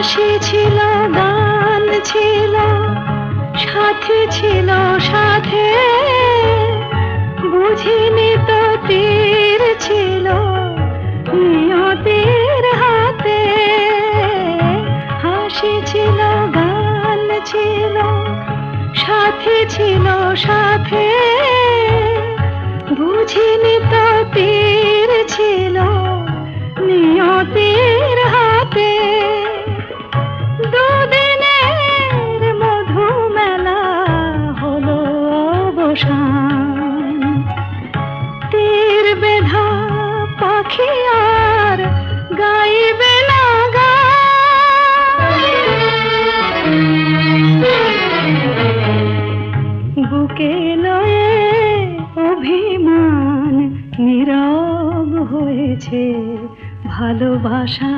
হাসি ছিল, গান ছিল, সাথী ছিল সাথে, বুঝিনি তো তীর ছিল নিয়তির হাতে। হাসি ছিল, গান ছিল, সাথী ছিল সাথে, বুঝিনি তো তীর ছিল নিয়তির হাতে। দুদিনের মধু মেলা হলো অবসান, তীর বেধা পাখি আর গাইবে না গান। বুকে লয়ে অভিমান নীরব হয়েছে ভালোবাসা।